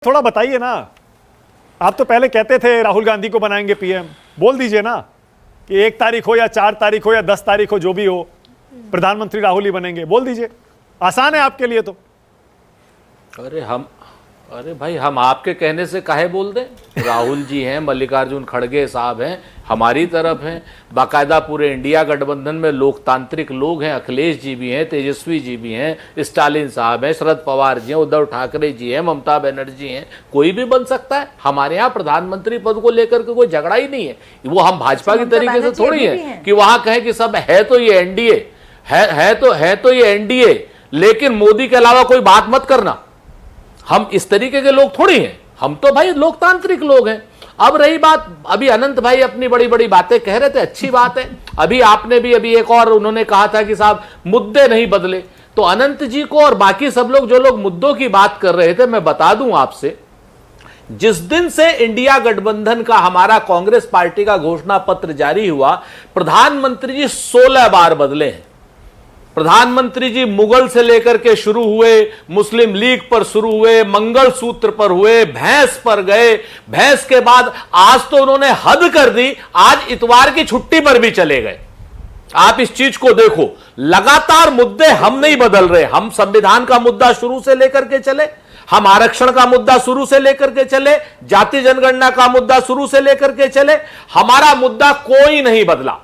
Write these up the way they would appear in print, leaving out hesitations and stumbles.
थोड़ा बताइए ना। आप तो पहले कहते थे राहुल गांधी को बनाएंगे पीएम, बोल दीजिए ना कि 1 तारीख हो या 4 तारीख हो या 10 तारीख हो, जो भी हो, प्रधानमंत्री राहुल ही बनेंगे, बोल दीजिए। आसान है आपके लिए तो। अरे भाई, हम आपके कहने से काहे बोल दें। राहुल जी हैं, मल्लिकार्जुन खड़गे साहब हैं, हमारी तरफ हैं, बाकायदा पूरे इंडिया गठबंधन में लोकतांत्रिक लोग हैं। अखिलेश जी भी हैं, तेजस्वी जी भी हैं, स्टालिन साहब हैं, शरद पवार जी हैं, उद्धव ठाकरे जी हैं, ममता बनर्जी हैं, कोई भी बन सकता है। हमारे यहाँ प्रधानमंत्री पद को लेकर के कोई झगड़ा ही नहीं है। वो हम भाजपा की तरीके से थोड़ी है कि वहां कहें कि सब है तो ये एनडीए है तो ये एनडीए, लेकिन मोदी के अलावा कोई बात मत करना। हम इस तरीके के लोग थोड़ी हैं, हम तो भाई लोकतांत्रिक लोग हैं। अब रही बात, अभी अनंत भाई अपनी बड़ी बड़ी बातें कह रहे थे, अच्छी बात है। अभी आपने भी अभी एक और उन्होंने कहा था कि साहब मुद्दे नहीं बदले, तो अनंत जी को और बाकी सब लोग जो लोग मुद्दों की बात कर रहे थे, मैं बता दूं आपसे, जिस दिन से इंडिया गठबंधन का, हमारा कांग्रेस पार्टी का घोषणा पत्र जारी हुआ, प्रधानमंत्री जी 16 बार बदले हैं। प्रधानमंत्री जी मुगल से लेकर के शुरू हुए, मुस्लिम लीग पर शुरू हुए, मंगल सूत्र पर हुए, भैंस पर गए, भैंस के बाद आज तो उन्होंने हद कर दी, आज इतवार की छुट्टी पर भी चले गए। आप इस चीज को देखो, लगातार मुद्दे हम नहीं बदल रहे। हम संविधान का मुद्दा शुरू से लेकर के चले, हम आरक्षण का मुद्दा शुरू से लेकर के चले, जाति जनगणना का मुद्दा शुरू से लेकर के चले, हमारा मुद्दा कोई नहीं बदला।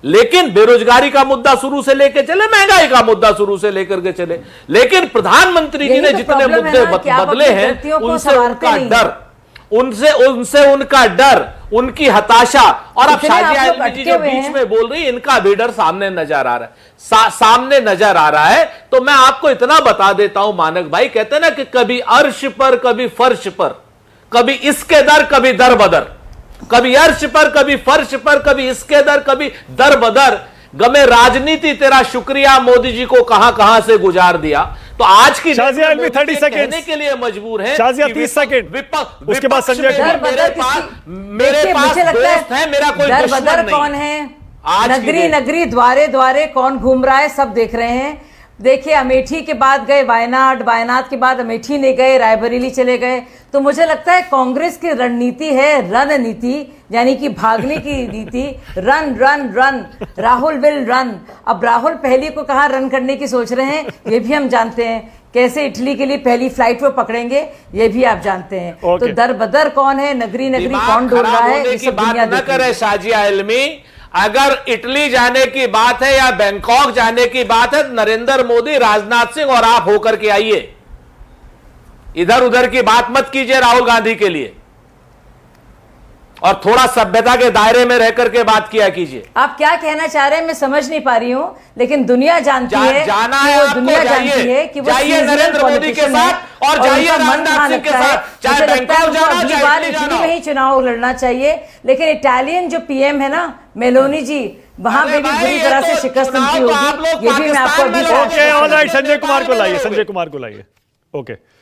लेकिन बेरोजगारी का मुद्दा शुरू से लेकर चले, महंगाई का मुद्दा शुरू से लेकर के चले, लेकिन प्रधानमंत्री जी ने जितने मुद्दे बदले हैं, उनसे उनका डर, उनसे उनका डर, उनकी हताशा, और अब शाजिया आलमी जी जो बीच में बोल रही, इनका भी डर सामने नजर आ रहा है, सामने नजर आ रहा है। तो मैं आपको इतना बता देता हूं, मानक भाई कहते हैं ना कि कभी अर्श पर, कभी फर्श पर, कभी इसके दर, कभी दर बदर, कभी अर्श पर, कभी फर्श पर, कभी इसके दर, कभी दर बदर। गमे राजनीति तेरा शुक्रिया मोदी जी को कहां कहां से गुजार दिया। तो आज की शाजिया आलमी 30 सेकंड कहने के लिए मजबूर है। शाजिया 30 सेकंड, उसके बाद संजय कुमार। मेरे पास दोस्त है, मेरा कोई दर दुश्मन बदर नहीं। कौन है, नगरी नगरी द्वारे द्वारे कौन घूम रहा है, सब देख रहे हैं। देखिए, अमेठी के बाद गए वायनाड, वायनाड के बाद अमेठी नहीं गए, रायबरेली चले गए। तो मुझे लगता है कांग्रेस की रणनीति है रणनीति, यानी कि भागने की नीति। Run run run, Rahul will run. अब राहुल पहली को कहां रन करने की सोच रहे हैं, ये भी हम जानते हैं। कैसे इटली के लिए पहली फ्लाइट वो पकड़ेंगे, ये भी आप जानते हैं। तो दर बदर कौन है, नगरी नगरी कौन डोल रहा है, ये सब दुनिया न करे शाजिया आलमी। अगर इटली जाने की बात है या बैंकॉक जाने की बात है, नरेंद्र मोदी, राजनाथ सिंह और आप होकर के आइए। इधर उधर की बात मत कीजिए राहुल गांधी के लिए, और थोड़ा सभ्यता के दायरे में रहकर के बात किया कीजिए। आप क्या कहना चाह रहे हैं मैं समझ नहीं पा रही हूं, लेकिन दुनिया जानती है, जाना है आपको, दुनिया जानती है कि वो जाइए नरेंद्र मोदी के साथ और जाइए राजनाथ सिंह के साथ। चाहे बैंकॉक जाना, चाहे इटली में ही चुनाव लड़ना चाहिए। लेकिन इटालियन जो पीएम है ना, मेलोनी जी, वहां पे भी बुरी तरह से शिकस्त उनकी होगी। ये भी मैं आपको अभी ओके, ऑलराइट, संजय कुमार को लाइए, संजय कुमार को लाइए। ओके।